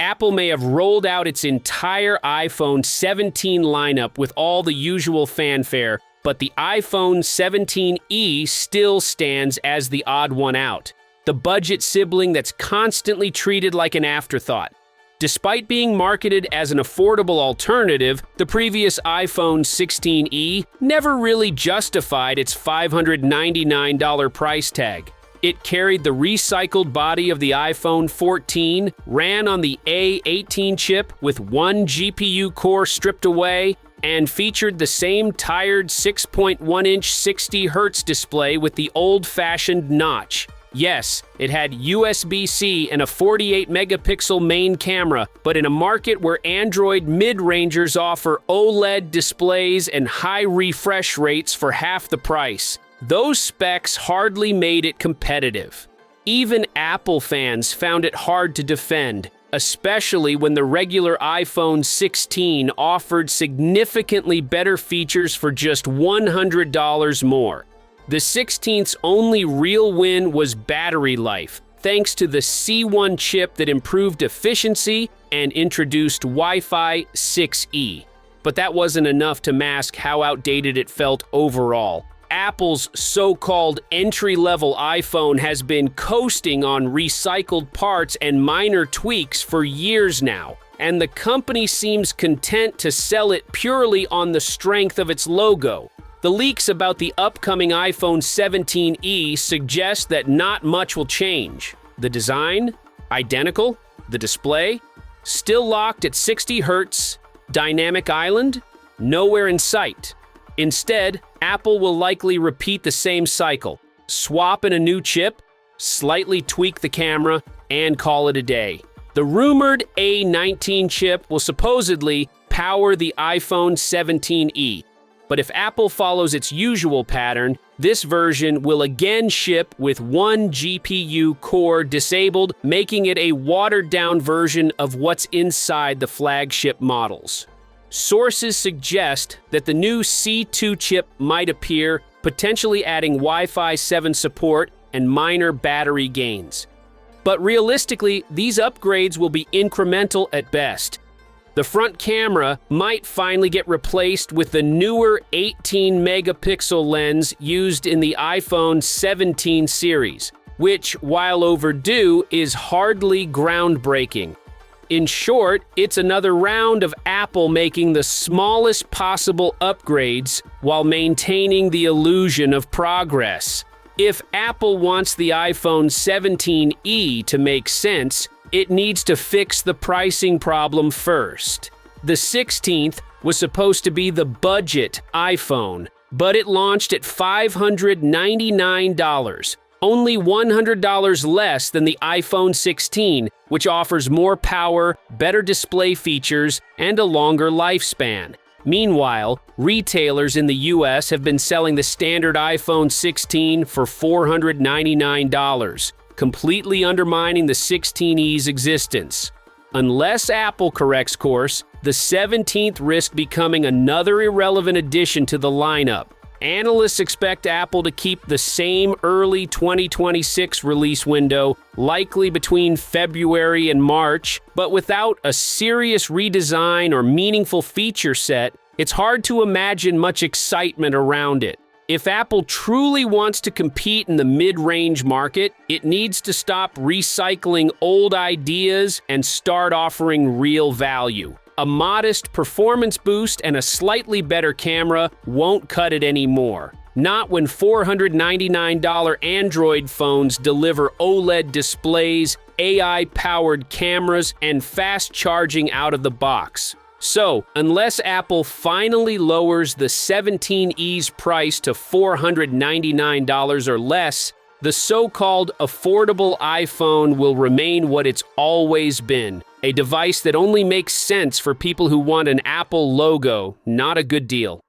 Apple may have rolled out its entire iPhone 17 lineup with all the usual fanfare, but the iPhone 17e still stands as the odd one out, the budget sibling that's constantly treated like an afterthought. Despite being marketed as an affordable alternative, the previous iPhone 16e never really justified its $599 price tag. It carried the recycled body of the iPhone 14, ran on the A18 chip with one GPU core stripped away, and featured the same tired 6.1-inch 60Hz display with the old-fashioned notch. Yes, it had USB-C and a 48-megapixel main camera, but in a market where Android mid-rangers offer OLED displays and high refresh rates for half the price, those specs hardly made it competitive. Even Apple fans found it hard to defend, especially when the regular iPhone 16 offered significantly better features for just $100 more. The 16th's only real win was battery life, thanks to the C1 chip that improved efficiency and introduced Wi-Fi 6E. But that wasn't enough to mask how outdated it felt overall. Apple's so-called entry-level iPhone has been coasting on recycled parts and minor tweaks for years now, and the company seems content to sell it purely on the strength of its logo. The leaks about the upcoming iPhone 17e suggest that not much will change. The design? Identical. The display? Still locked at 60 Hz. Dynamic island? Nowhere in sight. Instead, Apple will likely repeat the same cycle. Swap in a new chip, slightly tweak the camera, and call it a day. The rumored A19 chip will supposedly power the iPhone 17e. But if Apple follows its usual pattern, this version will again ship with one GPU core disabled, making it a watered-down version of what's inside the flagship models. Sources suggest that the new C2 chip might appear, potentially adding Wi-Fi 7 support and minor battery gains. But realistically, these upgrades will be incremental at best. The front camera might finally get replaced with the newer 18-megapixel lens used in the iPhone 17 series, which, while overdue, is hardly groundbreaking. In short, it's another round of Apple making the smallest possible upgrades while maintaining the illusion of progress. If Apple wants the iPhone 17e to make sense, it needs to fix the pricing problem first. The 16th was supposed to be the budget iPhone, but it launched at $599, only $100 less than the iPhone 16, which offers more power, better display features, and a longer lifespan. Meanwhile, retailers in the US have been selling the standard iPhone 16 for $499. Completely undermining the 16e's existence. Unless Apple corrects course, the 17th risks becoming another irrelevant addition to the lineup. Analysts expect Apple to keep the same early 2026 release window, likely between February and March, but without a serious redesign or meaningful feature set, it's hard to imagine much excitement around it. If Apple truly wants to compete in the mid-range market, it needs to stop recycling old ideas and start offering real value. A modest performance boost and a slightly better camera won't cut it anymore. Not when $499 Android phones deliver OLED displays, AI-powered cameras, and fast charging out of the box. So, unless Apple finally lowers the 17e's price to $499 or less, the so-called affordable iPhone will remain what it's always been, a device that only makes sense for people who want an Apple logo, not a good deal.